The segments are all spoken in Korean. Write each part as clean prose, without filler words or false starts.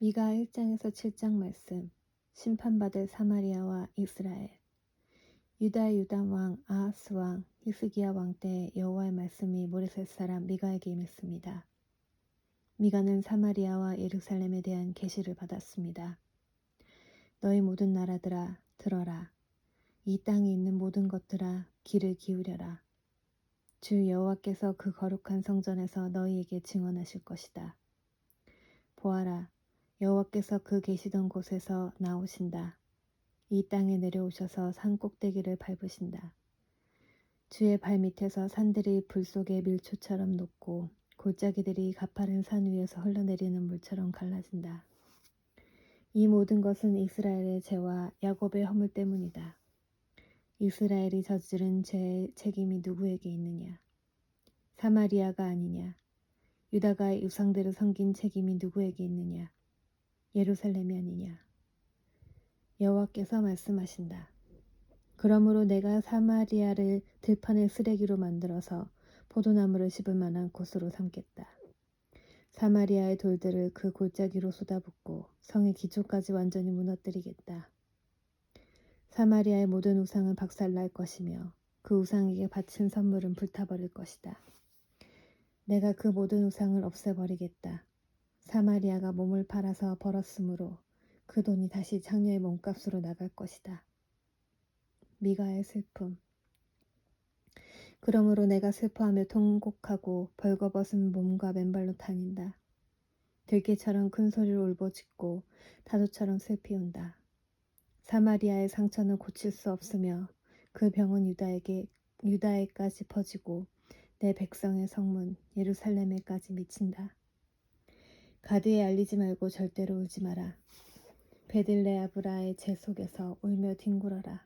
미가 1장에서 7장 말씀. 심판받을 사마리아와 이스라엘. 유다의 유담 왕 아하스 왕 히스기야 왕 때에 여호와의 말씀이 모레셋 사람 미가에게 임했습니다. 미가는 사마리아와 예루살렘에 대한 계시를 받았습니다. 너희 모든 나라들아 들어라. 이 땅에 있는 모든 것들아 귀를 기울여라. 주 여호와께서 그 거룩한 성전에서 너희에게 증언하실 것이다. 보아라. 여호와께서 그 계시던 곳에서 나오신다. 이 땅에 내려오셔서 산 꼭대기를 밟으신다. 주의 발 밑에서 산들이 불 속의 밀초처럼 녹고 골짜기들이 가파른 산 위에서 흘러내리는 물처럼 갈라진다. 이 모든 것은 이스라엘의 죄와 야곱의 허물 때문이다. 이스라엘이 저지른 죄의 책임이 누구에게 있느냐? 사마리아가 아니냐? 유다가 우상대로 섬긴 책임이 누구에게 있느냐? 예루살렘이 아니냐? 여호와께서 말씀하신다. 그러므로 내가 사마리아를 들판의 쓰레기로 만들어서 포도나무를 심을 만한 곳으로 삼겠다. 사마리아의 돌들을 그 골짜기로 쏟아붓고 성의 기초까지 완전히 무너뜨리겠다. 사마리아의 모든 우상은 박살날 것이며 그 우상에게 바친 선물은 불타버릴 것이다. 내가 그 모든 우상을 없애버리겠다. 사마리아가 몸을 팔아서 벌었으므로 그 돈이 다시 창녀의 몸값으로 나갈 것이다. 미가의 슬픔. 그러므로 내가 슬퍼하며 통곡하고 벌거벗은 몸과 맨발로 다닌다. 들개처럼 큰 소리로 울부짖고 다도처럼 슬피운다. 사마리아의 상처는 고칠 수 없으며 그 병은 유다에까지 퍼지고 내 백성의 성문 예루살렘에까지 미친다. 가드에 알리지 말고 절대로 울지 마라. 베들레아브라의 재 속에서 울며 뒹굴어라.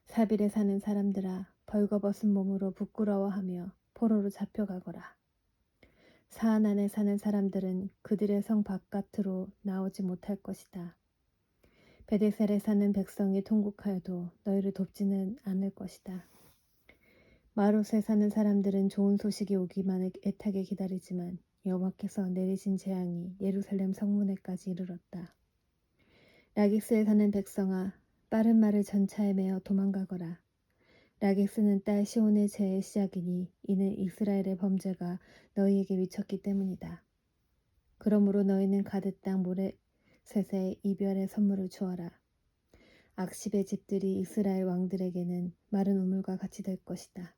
사빌에 사는 사람들아 벌거벗은 몸으로 부끄러워하며 포로로 잡혀가거라. 사안안에 사는 사람들은 그들의 성 바깥으로 나오지 못할 것이다. 베데셀에 사는 백성이 통곡하여도 너희를 돕지는 않을 것이다. 마롯에 사는 사람들은 좋은 소식이 오기만을 애타게 기다리지만 여호와께서 내리신 재앙이 예루살렘 성문에까지 이르렀다. 라기스에 사는 백성아 빠른 말을 전차에 메어 도망가거라. 라기스는 딸 시온의 죄의 시작이니 이는 이스라엘의 범죄가 너희에게 미쳤기 때문이다. 그러므로 너희는 가드 땅 모레셋에 이별의 선물을 주어라. 악십의 집들이 이스라엘 왕들에게는 마른 우물과 같이 될 것이다.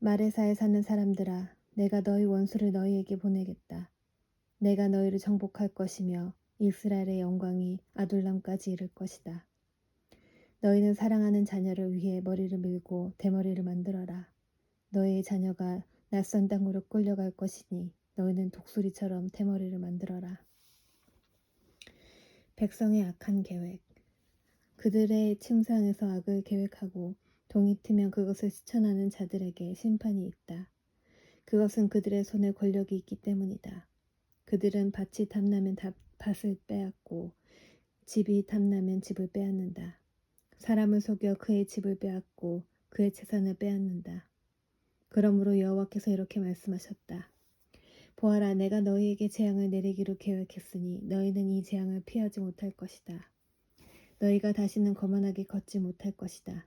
마레사에 사는 사람들아 내가 너희 원수를 너희에게 보내겠다. 내가 너희를 정복할 것이며 이스라엘의 영광이 아둘람까지 이를 것이다. 너희는 사랑하는 자녀를 위해 머리를 밀고 대머리를 만들어라. 너희의 자녀가 낯선 땅으로 끌려갈 것이니 너희는 독수리처럼 대머리를 만들어라. 백성의 악한 계획. 그들의 침상에서 악을 계획하고 동이 트면 그것을 실천하는 자들에게 심판이 있다. 그것은 그들의 손에 권력이 있기 때문이다. 그들은 밭이 탐나면 밭을 빼앗고 집이 탐나면 집을 빼앗는다. 사람을 속여 그의 집을 빼앗고 그의 재산을 빼앗는다. 그러므로 여호와께서 이렇게 말씀하셨다. 보아라, 내가 너희에게 재앙을 내리기로 계획했으니 너희는 이 재앙을 피하지 못할 것이다. 너희가 다시는 거만하게 걷지 못할 것이다.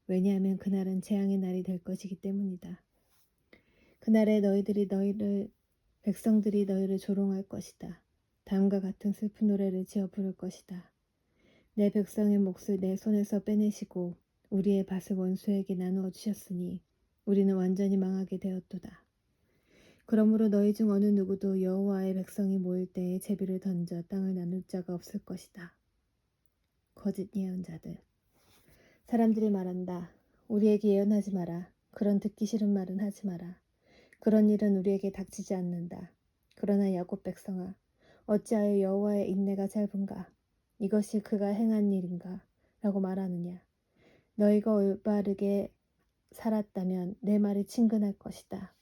왜냐하면 그날은 재앙의 날이 될 것이기 때문이다. 그날에 백성들이 너희를 조롱할 것이다. 다음과 같은 슬픈 노래를 지어 부를 것이다. 내 백성의 몫을 내 손에서 빼내시고 우리의 밭을 원수에게 나누어 주셨으니 우리는 완전히 망하게 되었도다. 그러므로 너희 중 어느 누구도 여호와의 백성이 모일 때에 제비를 던져 땅을 나눌 자가 없을 것이다. 거짓 예언자들. 사람들이 말한다. 우리에게 예언하지 마라. 그런 듣기 싫은 말은 하지 마라. 그런 일은 우리에게 닥치지 않는다. 그러나 야곱 백성아, 어찌하여 여호와의 인내가 짧은가? 이것이 그가 행한 일인가? 라고 말하느냐? 너희가 올바르게 살았다면 내 말이 친근할 것이다.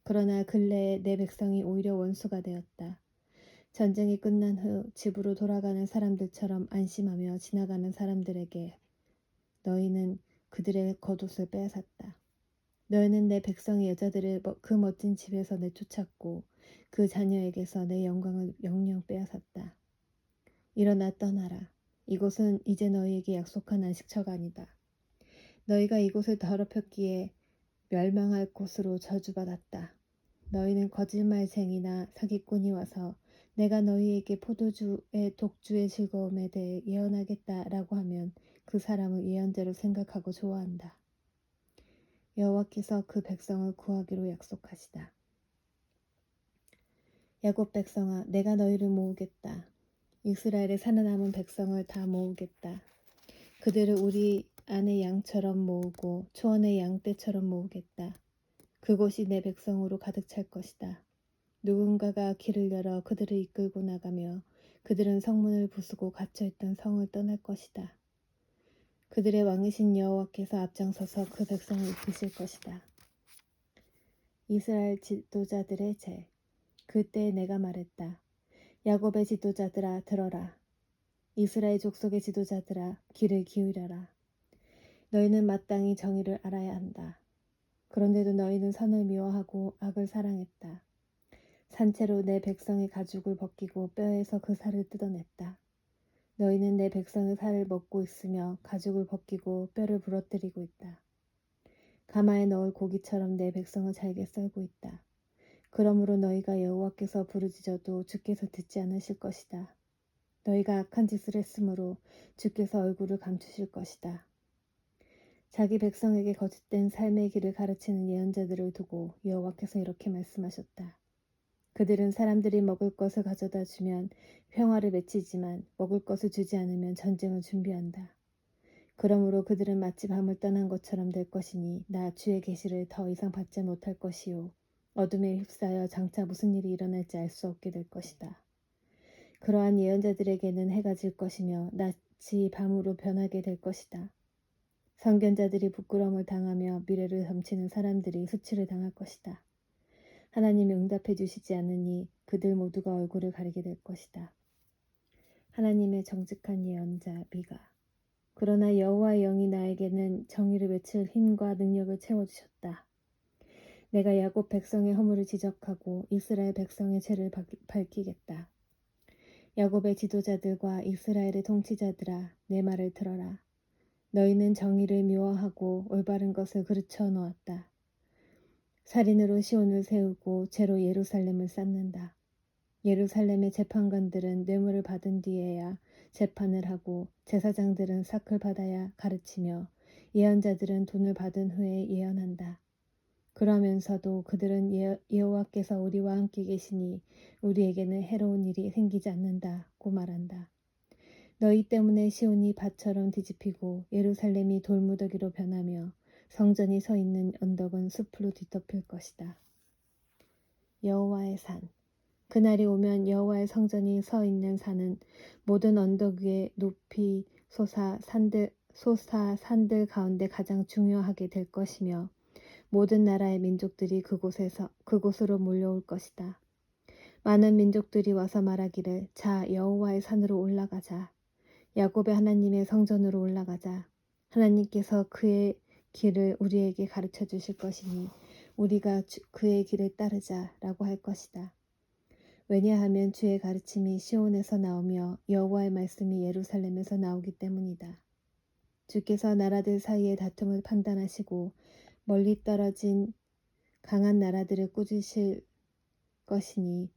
그러나 근래에 내 백성이 오히려 원수가 되었다. 전쟁이 끝난 후 집으로 돌아가는 사람들처럼 안심하며 지나가는 사람들에게 너희는 그들의 겉옷을 빼앗았다. 너희는 내 백성의 여자들을 그 멋진 집에서 내쫓았고 그 자녀에게서 내 영광을 영영 빼앗았다. 일어나 떠나라. 이곳은 이제 너희에게 약속한 안식처가 아니다. 너희가 이곳을 더럽혔기에 멸망할 곳으로 저주받았다. 너희는 거짓말쟁이나 사기꾼이 와서 내가 너희에게 포도주의 독주의 즐거움에 대해 예언하겠다라고 하면 그 사람을 예언자로 생각하고 좋아한다. 여호와께서 그 백성을 구하기로 약속하시다. 야곱 백성아, 내가 너희를 모으겠다. 이스라엘의 살아남은 백성을 다 모으겠다. 그들을 우리 안의 양처럼 모으고 초원의 양떼처럼 모으겠다. 그곳이 내 백성으로 가득 찰 것이다. 누군가가 길을 열어 그들을 이끌고 나가며 그들은 성문을 부수고 갇혀있던 성을 떠날 것이다. 그들의 왕이신 여호와께서 앞장서서 그 백성을 이끄실 것이다. 이스라엘 지도자들의 죄. 그때 내가 말했다. 야곱의 지도자들아 들어라. 이스라엘 족속의 지도자들아 귀를 기울여라. 너희는 마땅히 정의를 알아야 한다. 그런데도 너희는 선을 미워하고 악을 사랑했다. 산채로 내 백성의 가죽을 벗기고 뼈에서 그 살을 뜯어냈다. 너희는 내 백성의 살을 먹고 있으며 가죽을 벗기고 뼈를 부러뜨리고 있다. 가마에 넣을 고기처럼 내 백성을 잘게 썰고 있다. 그러므로 너희가 여호와께서 부르짖어도 주께서 듣지 않으실 것이다. 너희가 악한 짓을 했으므로 주께서 얼굴을 감추실 것이다. 자기 백성에게 거짓된 삶의 길을 가르치는 예언자들을 두고 여호와께서 이렇게 말씀하셨다. 그들은 사람들이 먹을 것을 가져다 주면 평화를 맺히지만 먹을 것을 주지 않으면 전쟁을 준비한다. 그러므로 그들은 마치 밤을 떠난 것처럼 될 것이니 나 주의 계시를 더 이상 받지 못할 것이요 어둠에 휩싸여 장차 무슨 일이 일어날지 알 수 없게 될 것이다. 그러한 예언자들에게는 해가 질 것이며 낮이 밤으로 변하게 될 것이다. 선견자들이 부끄러움을 당하며 미래를 점치는 사람들이 수치를 당할 것이다. 하나님이 응답해 주시지 않으니 그들 모두가 얼굴을 가리게 될 것이다. 하나님의 정직한 예언자 미가. 그러나 여호와의 영이 나에게는 정의를 외칠 힘과 능력을 채워주셨다. 내가 야곱 백성의 허물을 지적하고 이스라엘 백성의 죄를 밝히겠다. 야곱의 지도자들과 이스라엘의 통치자들아, 내 말을 들어라. 너희는 정의를 미워하고 올바른 것을 그르쳐 놓았다. 살인으로 시온을 세우고 죄로 예루살렘을 쌓는다. 예루살렘의 재판관들은 뇌물을 받은 뒤에야 재판을 하고 제사장들은 삭을 받아야 가르치며 예언자들은 돈을 받은 후에 예언한다. 그러면서도 그들은 여호와께서 우리와 함께 계시니 우리에게는 해로운 일이 생기지 않는다고 말한다. 너희 때문에 시온이 밭처럼 뒤집히고 예루살렘이 돌무더기로 변하며 성전이 서 있는 언덕은 숲으로 뒤덮일 것이다. 여호와의 산. 그날이 오면 여호와의 성전이 서 있는 산은 모든 언덕 위에 높이 솟아 산들 가운데 가장 중요하게 될 것이며 모든 나라의 민족들이 그곳으로 몰려올 것이다. 많은 민족들이 와서 말하기를 자 여호와의 산으로 올라가자. 야곱의 하나님의 성전으로 올라가자. 하나님께서 그의 길을 우리에게 가르쳐 주실 것이니 우리가 그의 길을 따르자라고 할 것이다. 왜냐하면 주의 가르침이 시온에서 나오며 여호와의 말씀이 예루살렘에서 나오기 때문이다. 주께서 나라들 사이의 다툼을 판단하시고 멀리 떨어진 강한 나라들을 꾸짖으실 것이니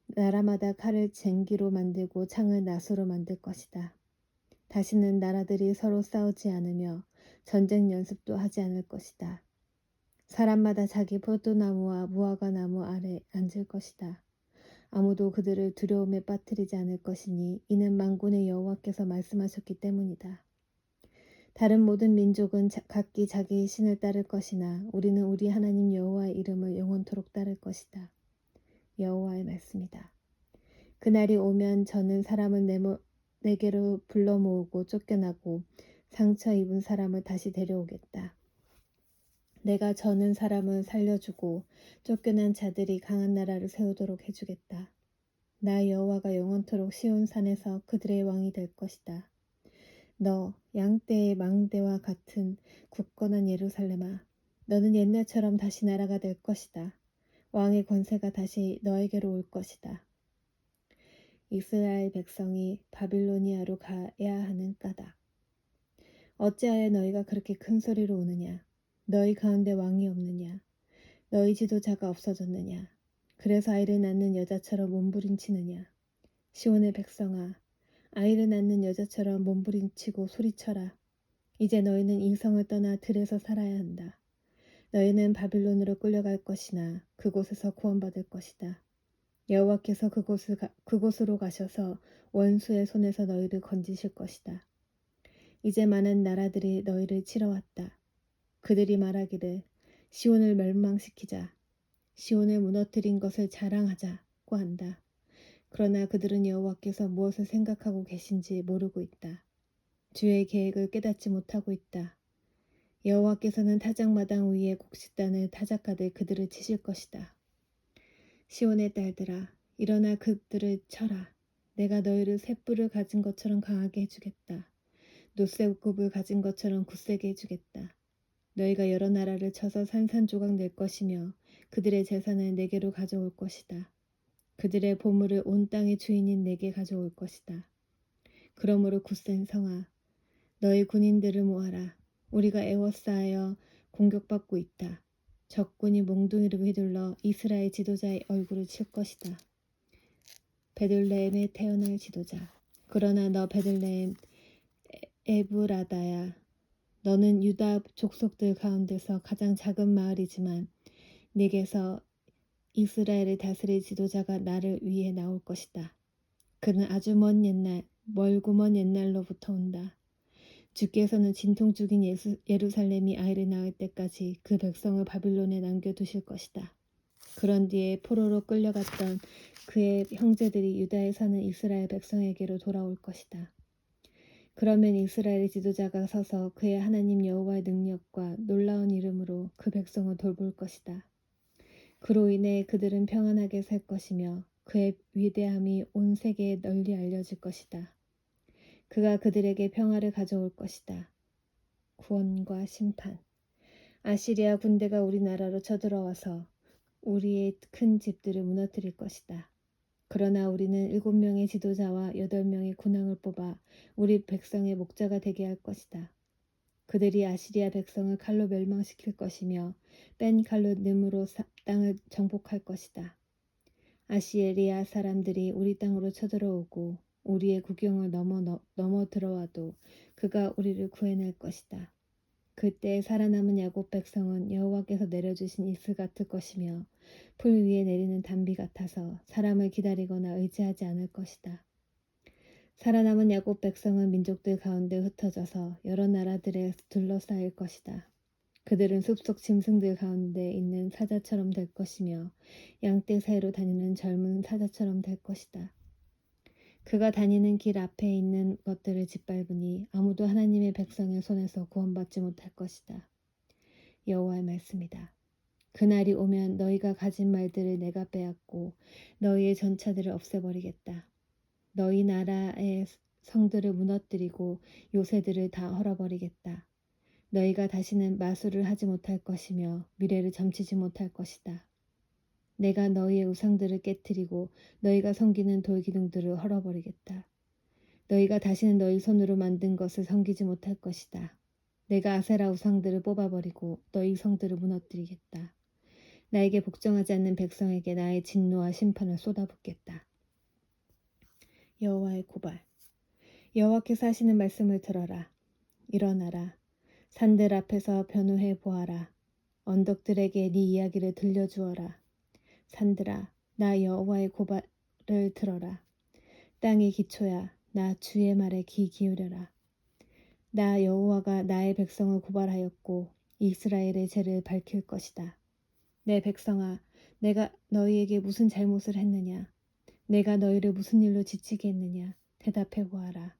나라마다 칼을 쟁기로 만들고 창을 낫으로 만들 것이다. 다시는 나라들이 서로 싸우지 않으며 전쟁 연습도 하지 않을 것이다. 사람마다 자기 포도나무와 무화과나무 아래 앉을 것이다. 아무도 그들을 두려움에 빠뜨리지 않을 것이니 이는 만군의 여호와께서 말씀하셨기 때문이다. 다른 모든 민족은 각기 자기 신을 따를 것이나 우리는 우리 하나님 여호와의 이름을 영원토록 따를 것이다. 여호와의 말씀이다. 그날이 오면 저는 사람을 내게로 불러 모으고 쫓겨나고 상처 입은 사람을 다시 데려오겠다. 내가 저는 사람을 살려주고 쫓겨난 자들이 강한 나라를 세우도록 해주겠다. 나 여호와가 영원토록 시온 산에서 그들의 왕이 될 것이다. 너 양떼의 망대와 같은 굳건한 예루살렘아, 너는 옛날처럼 다시 나라가 될 것이다. 왕의 권세가 다시 너에게로 올 것이다. 이스라엘 백성이 바빌로니아로 가야 하는 까닭. 어찌하여 너희가 그렇게 큰 소리로 우느냐? 너희 가운데 왕이 없느냐? 너희 지도자가 없어졌느냐? 그래서 아이를 낳는 여자처럼 몸부림치느냐? 시온의 백성아, 아이를 낳는 여자처럼 몸부림치고 소리쳐라. 이제 너희는 이 성을 떠나 들에서 살아야 한다. 너희는 바빌론으로 끌려갈 것이나 그곳에서 구원받을 것이다. 여호와께서 그곳으로 가셔서 원수의 손에서 너희를 건지실 것이다. 이제 많은 나라들이 너희를 치러 왔다. 그들이 말하기를 시온을 멸망시키자. 시온을 무너뜨린 것을 자랑하자고 한다. 그러나 그들은 여호와께서 무엇을 생각하고 계신지 모르고 있다. 주의 계획을 깨닫지 못하고 있다. 여호와께서는 타작마당 위에 곡식단을 타작하되 그들을 치실 것이다. 시온의 딸들아, 일어나 그들을 쳐라. 내가 너희를 쇳불을 가진 것처럼 강하게 해주겠다. 노쇠급을 가진 것처럼 굳세게 해주겠다. 너희가 여러 나라를 쳐서 산산조각 낼 것이며 그들의 재산을 내게로 가져올 것이다. 그들의 보물을 온 땅의 주인인 내게 가져올 것이다. 그러므로 굳센 성아, 너희 군인들을 모아라. 우리가 에워싸여 공격받고 있다. 적군이 몽둥이를 휘둘러 이스라엘 지도자의 얼굴을 칠 것이다. 베들레헴에 태어날 지도자. 그러나 너 베들레헴 에브라다야, 너는 유다 족속들 가운데서 가장 작은 마을이지만 네게서 이스라엘을 다스릴 지도자가 나를 위해 나올 것이다. 그는 아주 멀고 먼 옛날로부터 온다. 주께서는 진통 중인 예루살렘이 아이를 낳을 때까지 그 백성을 바빌론에 남겨두실 것이다. 그런 뒤에 포로로 끌려갔던 그의 형제들이 유다에 사는 이스라엘 백성에게로 돌아올 것이다. 그러면 이스라엘의 지도자가 서서 그의 하나님 여호와의 능력과 놀라운 이름으로 그 백성을 돌볼 것이다. 그로 인해 그들은 평안하게 살 것이며 그의 위대함이 온 세계에 널리 알려질 것이다. 그가 그들에게 평화를 가져올 것이다. 구원과 심판. 아시리아 군대가 우리나라로 쳐들어와서 우리의 큰 집들을 무너뜨릴 것이다. 그러나 우리는 7명의 지도자와 8명의 군왕을 뽑아 우리 백성의 목자가 되게 할 것이다. 그들이 아시리아 백성을 칼로 멸망시킬 것이며 뺀 칼로 능으로 땅을 정복할 것이다. 아시리아 사람들이 우리 땅으로 쳐들어오고 우리의 국경을 넘어 들어와도 그가 우리를 구해낼 것이다. 그때 살아남은 야곱 백성은 여호와께서 내려주신 이슬 같을 것이며 풀 위에 내리는 단비 같아서 사람을 기다리거나 의지하지 않을 것이다. 살아남은 야곱 백성은 민족들 가운데 흩어져서 여러 나라들에 둘러싸일 것이다. 그들은 숲속 짐승들 가운데 있는 사자처럼 될 것이며 양떼 사이로 다니는 젊은 사자처럼 될 것이다. 그가 다니는 길 앞에 있는 것들을 짓밟으니 아무도 하나님의 백성의 손에서 구원받지 못할 것이다. 여호와의 말씀이다. 그날이 오면 너희가 가진 말들을 내가 빼앗고 너희의 전차들을 없애버리겠다. 너희 나라의 성들을 무너뜨리고 요새들을 다 헐어버리겠다. 너희가 다시는 마술을 하지 못할 것이며 미래를 점치지 못할 것이다. 내가 너희의 우상들을 깨뜨리고 너희가 섬기는 돌기둥들을 헐어버리겠다. 너희가 다시는 너희 손으로 만든 것을 섬기지 못할 것이다. 내가 아세라 우상들을 뽑아버리고 너희 성들을 무너뜨리겠다. 나에게 복종하지 않는 백성에게 나의 진노와 심판을 쏟아붓겠다. 여호와의 고발. 여호와께서 하시는 말씀을 들어라. 일어나라. 산들 앞에서 변호해 보아라. 언덕들에게 네 이야기를 들려주어라. 산들아, 나 여호와의 고발을 들어라. 땅의 기초야, 나 주의 말에 귀 기울여라. 나 여호와가 나의 백성을 고발하였고 이스라엘의 죄를 밝힐 것이다. 내 백성아, 내가 너희에게 무슨 잘못을 했느냐? 내가 너희를 무슨 일로 지치게 했느냐? 대답해 보아라.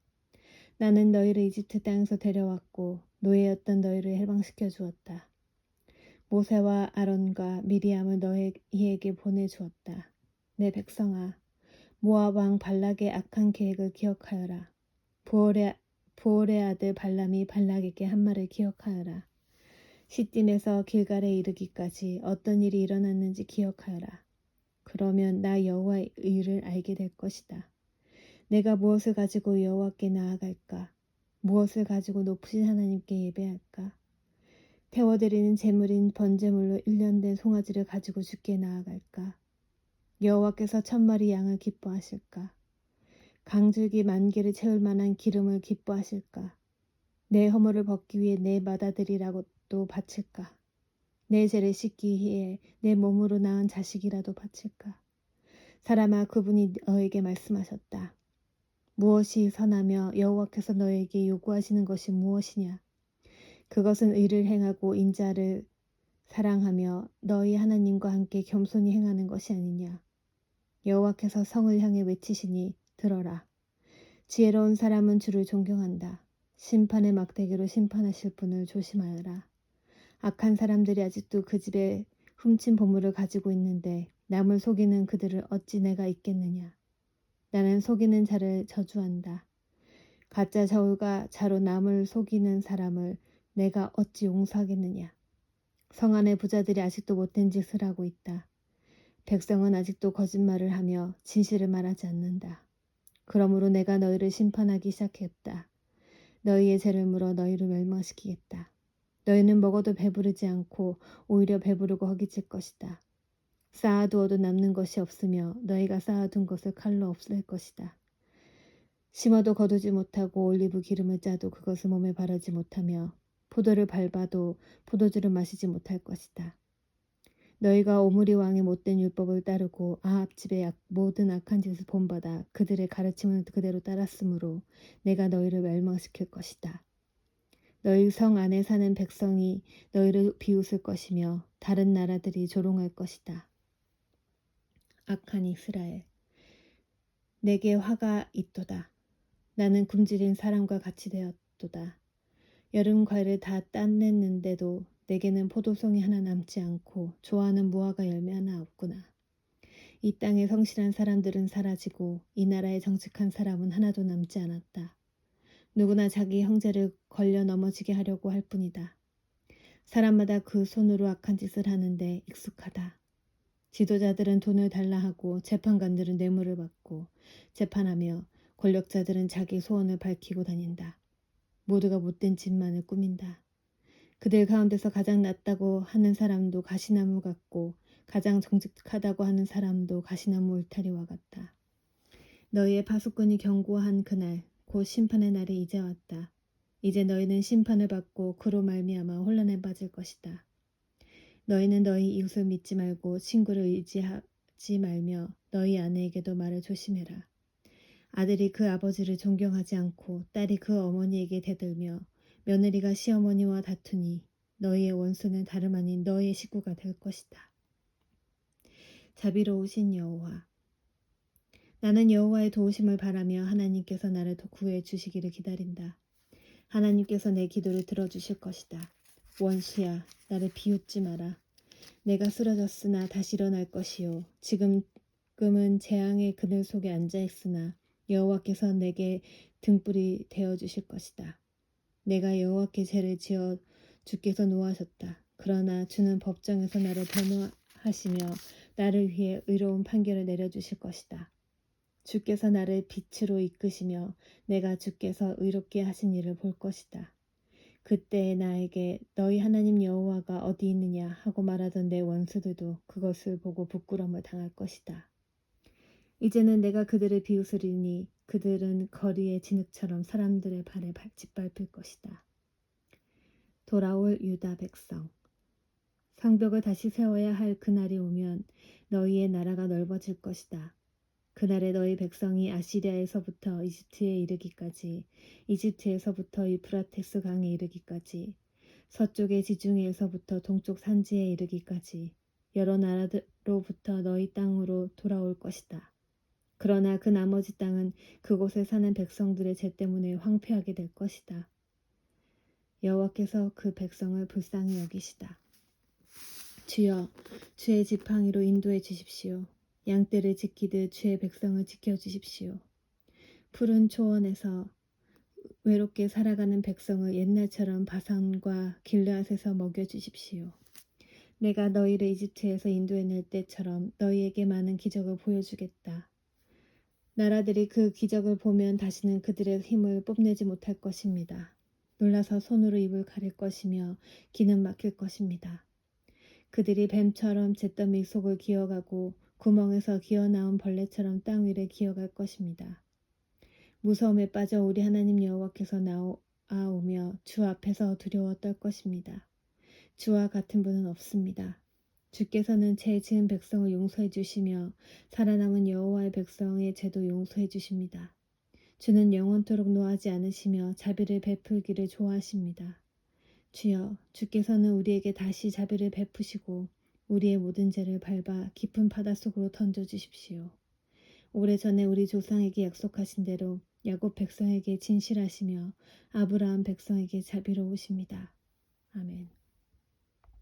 나는 너희를 이집트 땅에서 데려왔고 노예였던 너희를 해방시켜 주었다. 모세와 아론과 미리암을 너희에게 보내주었다. 내 백성아, 모압 왕 발락의 악한 계획을 기억하여라. 부올의 아들 발람이 발락에게 한 말을 기억하여라. 시딤에서 길갈에 이르기까지 어떤 일이 일어났는지 기억하여라. 그러면 나 여호와의 의를 알게 될 것이다. 내가 무엇을 가지고 여호와께 나아갈까? 무엇을 가지고 높으신 하나님께 예배할까? 태워드리는 제물인 번제물로 1년 된 송아지를 가지고 주께 나아갈까? 여호와께서 1000마리 양을 기뻐하실까? 강줄기 10,000개를 채울 만한 기름을 기뻐하실까? 내 허물을 벗기 위해 내 맏아들이라도 바칠까? 내 죄를 씻기 위해 내 몸으로 낳은 자식이라도 바칠까? 사람아, 그분이 너에게 말씀하셨다. 무엇이 선하며 여호와께서 너에게 요구하시는 것이 무엇이냐? 그것은 의를 행하고 인자를 사랑하며 너희 하나님과 함께 겸손히 행하는 것이 아니냐? 여호와께서 성을 향해 외치시니 들어라. 지혜로운 사람은 주를 존경한다. 심판의 막대기로 심판하실 분을 조심하여라. 악한 사람들이 아직도 그 집에 훔친 보물을 가지고 있는데 남을 속이는 그들을 어찌 내가 잊겠느냐. 나는 속이는 자를 저주한다. 가짜 저울과 자로 남을 속이는 사람을 내가 어찌 용서하겠느냐. 성 안의 부자들이 아직도 못된 짓을 하고 있다. 백성은 아직도 거짓말을 하며 진실을 말하지 않는다. 그러므로 내가 너희를 심판하기 시작했다. 너희의 죄를 물어 너희를 멸망시키겠다. 너희는 먹어도 배부르지 않고 오히려 배부르고 허기질 것이다. 쌓아두어도 남는 것이 없으며 너희가 쌓아둔 것을 칼로 없앨 것이다. 심어도 거두지 못하고 올리브 기름을 짜도 그것을 몸에 바르지 못하며 포도를 밟아도 포도주를 마시지 못할 것이다. 너희가 오므리 왕의 못된 율법을 따르고 아합 집의 모든 악한 짓을 본받아 그들의 가르침을 그대로 따랐으므로 내가 너희를 멸망시킬 것이다. 너희 성 안에 사는 백성이 너희를 비웃을 것이며 다른 나라들이 조롱할 것이다. 악한 이스라엘, 내게 화가 있도다. 나는 굶주린 사람과 같이 되었도다. 여름 과일을 다 따냈는데도 내게는 포도송이 하나 남지 않고 좋아하는 무화과 열매 하나 없구나. 이 땅의 성실한 사람들은 사라지고 이 나라의 정직한 사람은 하나도 남지 않았다. 누구나 자기 형제를 걸려 넘어지게 하려고 할 뿐이다. 사람마다 그 손으로 악한 짓을 하는데 익숙하다. 지도자들은 돈을 달라 하고 재판관들은 뇌물을 받고 재판하며 권력자들은 자기 소원을 밝히고 다닌다. 모두가 못된 짓만을 꾸민다. 그들 가운데서 가장 낫다고 하는 사람도 가시나무 같고 가장 정직하다고 하는 사람도 가시나무 울타리와 같다. 너희의 파수꾼이 경고한 그날 곧 심판의 날이 이제 왔다. 이제 너희는 심판을 받고 그로 말미암아 혼란에 빠질 것이다. 너희는 너희 이웃을 믿지 말고 친구를 의지하지 말며 너희 아내에게도 말을 조심해라. 아들이 그 아버지를 존경하지 않고 딸이 그 어머니에게 대들며 며느리가 시어머니와 다투니 너희의 원수는 다름 아닌 너희의 식구가 될 것이다. 자비로우신 여호와, 나는 여호와의 도우심을 바라며 하나님께서 나를 구해 주시기를 기다린다. 하나님께서 내 기도를 들어주실 것이다. 원수야, 나를 비웃지 마라. 내가 쓰러졌으나 다시 일어날 것이요. 지금은 재앙의 그늘 속에 앉아있으나 여호와께서 내게 등불이 되어주실 것이다. 내가 여호와께 죄를 지어 주께서 노하셨다. 그러나 주는 법정에서 나를 변호하시며 나를 위해 의로운 판결을 내려주실 것이다. 주께서 나를 빛으로 이끄시며 내가 주께서 의롭게 하신 일을 볼 것이다. 그때 나에게 너희 하나님 여호와가 어디 있느냐 하고 말하던 내 원수들도 그것을 보고 부끄러움을 당할 것이다. 이제는 내가 그들을 비웃으리니 그들은 거리의 진흙처럼 사람들의 발에 짓밟힐 것이다. 돌아올 유다 백성, 성벽을 다시 세워야 할 그날이 오면 너희의 나라가 넓어질 것이다. 그날에 너희 백성이 아시리아에서부터 이집트에 이르기까지, 이집트에서부터 유프라테스 강에 이르기까지, 서쪽의 지중해에서부터 동쪽 산지에 이르기까지 여러 나라로부터 너희 땅으로 돌아올 것이다. 그러나 그 나머지 땅은 그곳에 사는 백성들의 죄 때문에 황폐하게 될 것이다. 여호와께서 그 백성을 불쌍히 여기시다. 주여, 주의 지팡이로 인도해 주십시오. 양떼를 지키듯 주의 백성을 지켜주십시오. 푸른 초원에서 외롭게 살아가는 백성을 옛날처럼 바산과 길르앗에서 먹여주십시오. 내가 너희를 이집트에서 인도해낼 때처럼 너희에게 많은 기적을 보여주겠다. 나라들이 그 기적을 보면 다시는 그들의 힘을 뽐내지 못할 것입니다. 놀라서 손으로 입을 가릴 것이며 귀는 막힐 것입니다. 그들이 뱀처럼 잿더미 속을 기어가고 구멍에서 기어나온 벌레처럼 땅 위를 기어갈 것입니다. 무서움에 빠져 우리 하나님 여호와께서 나아오며 주 앞에서 두려워 떨 것입니다. 주와 같은 분은 없습니다. 주께서는 죄 지은 백성을 용서해 주시며 살아남은 여호와의 백성의 죄도 용서해 주십니다. 주는 영원토록 노하지 않으시며 자비를 베풀기를 좋아하십니다. 주여, 주께서는 우리에게 다시 자비를 베푸시고 우리의 모든 죄를 밟아 깊은 바다 속으로 던져주십시오. 오래전에 우리 조상에게 약속하신 대로 야곱 백성에게 진실하시며 아브라함 백성에게 자비로우십니다. 아멘.